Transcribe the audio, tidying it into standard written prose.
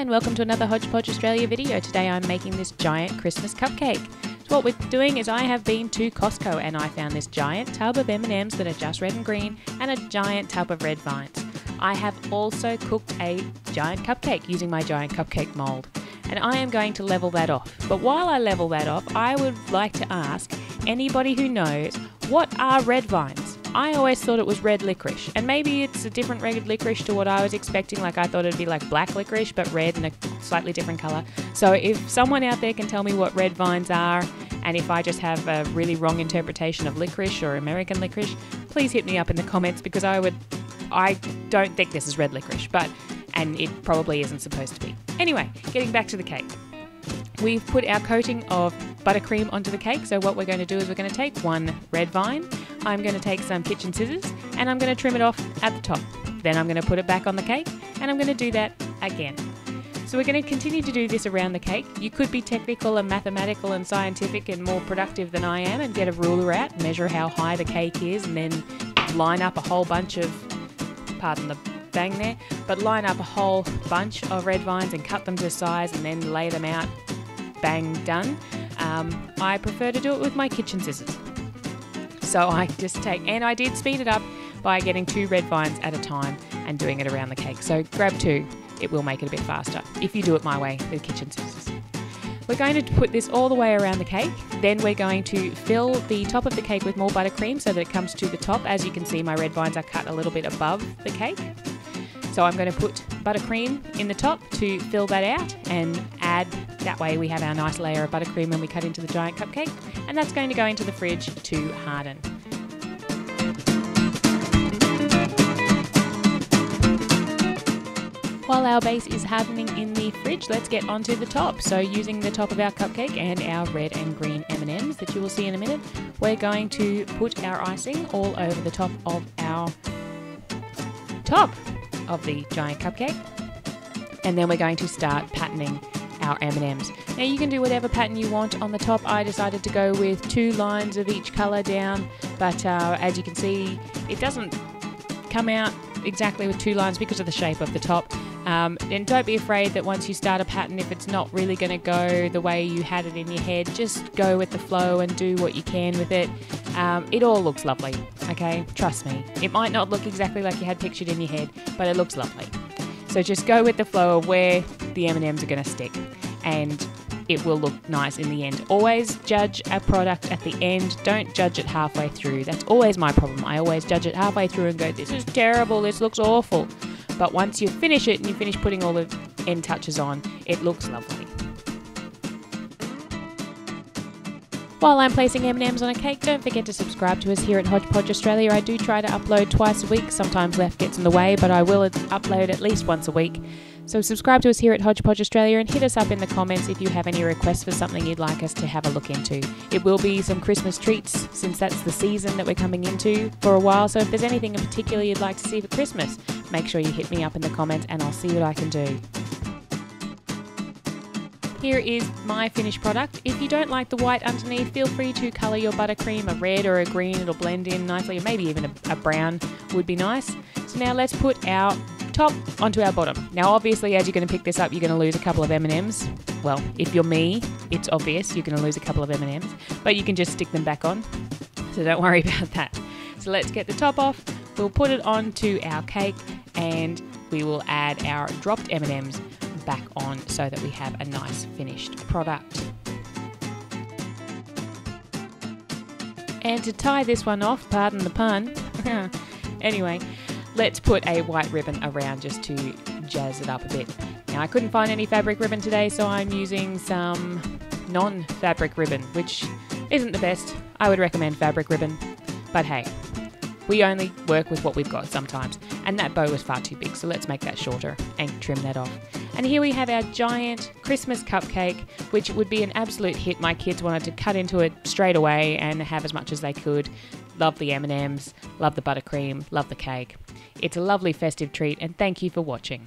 and welcome to another Hodgepodge Australia video. Today I'm making this giant Christmas cupcake. So what we're doing is I have been to Costco and I found this giant tub of M&Ms that are just red and green and a giant tub of red vines. I have also cooked a giant cupcake using my giant cupcake mold, and I am going to level that off. But while I level that off, I would like to ask anybody who knows, what are red vines? I always thought it was red licorice, and maybe it's a different red licorice to what I was expecting. Like I thought it'd be like black licorice, but red and a slightly different colour. So if someone out there can tell me what red vines are, and if I just have a really wrong interpretation of licorice or American licorice, please hit me up in the comments, because I don't think this is red licorice, and it probably isn't supposed to be. Anyway, getting back to the cake. We've put our coating of buttercream onto the cake, so what we're going to do is we're going to take one red vine, I'm going to take some kitchen scissors, and I'm going to trim it off at the top. Then I'm going to put it back on the cake, and I'm going to do that again. So we're going to continue to do this around the cake. You could be technical and mathematical and scientific and more productive than I am and get a ruler out, measure how high the cake is, and then line up a whole bunch of, pardon the bang there, but line up a whole bunch of red vines and cut them to size and then lay them out. Bang, done. I prefer to do it with my kitchen scissors. So I just take, and I did speed it up by getting 2 red vines at a time and doing it around the cake. So grab 2, it will make it a bit faster if you do it my way with kitchen scissors. We're going to put this all the way around the cake. Then we're going to fill the top of the cake with more buttercream so that it comes to the top. As you can see, my red vines are cut a little bit above the cake. So I'm going to put buttercream in the top to fill that out and add, that way we have our nice layer of buttercream when we cut into the giant cupcake, and that's going to go into the fridge to harden. While our base is hardening in the fridge, let's get onto the top. So using the top of our cupcake and our red and green M&Ms that you will see in a minute, we're going to put our icing all over the top of our the giant cupcake, and then we're going to start patterning our M&Ms. Now you can do whatever pattern you want on the top. I decided to go with 2 lines of each colour down, but as you can see, it doesn't come out exactly with 2 lines because of the shape of the top. And don't be afraid that once you start a pattern, if it's not really going to go the way you had it in your head, just go with the flow and do what you can with it. It all looks lovely, okay? Trust me. It might not look exactly like you had pictured in your head, but it looks lovely. So just go with the flow of where the M&Ms are going to stick, and it will look nice in the end. Always judge a product at the end. Don't judge it halfway through. That's always my problem. I always judge it halfway through and go, this is terrible, this looks awful. But once you finish it and you finish putting all the end touches on, it looks lovely. While I'm placing M&Ms on a cake, don't forget to subscribe to us here at Hodgepodge Australia. I do try to upload twice a week. Sometimes life gets in the way, but I will upload at least once a week. So subscribe to us here at Hodgepodge Australia and hit us up in the comments if you have any requests for something you'd like us to have a look into. It will be some Christmas treats, since that's the season that we're coming into for a while. So if there's anything in particular you'd like to see for Christmas, make sure you hit me up in the comments and I'll see what I can do. Here is my finished product. If you don't like the white underneath, feel free to colour your buttercream a red or a green. It'll blend in nicely, or maybe even a brown would be nice. So now let's put our top onto our bottom. Now obviously, as you're going to pick this up, you're going to lose a couple of M&Ms. Well, if you're me, it's obvious you're going to lose a couple of M&Ms, but you can just stick them back on, so don't worry about that. So let's get the top off. We'll put it onto our cake and we will add our dropped M&Ms back on so that we have a nice finished product. And to tie this one off, pardon the pun, anyway, let's put a white ribbon around just to jazz it up a bit. Now I couldn't find any fabric ribbon today, so I'm using some non-fabric ribbon, which isn't the best. I would recommend fabric ribbon, but hey, we only work with what we've got sometimes, and that bow was far too big, so let's make that shorter and trim that off. And here we have our giant Christmas cupcake, which would be an absolute hit. My kids wanted to cut into it straight away and have as much as they could. Love the M&Ms, love the buttercream, love the cake. It's a lovely festive treat, and thank you for watching.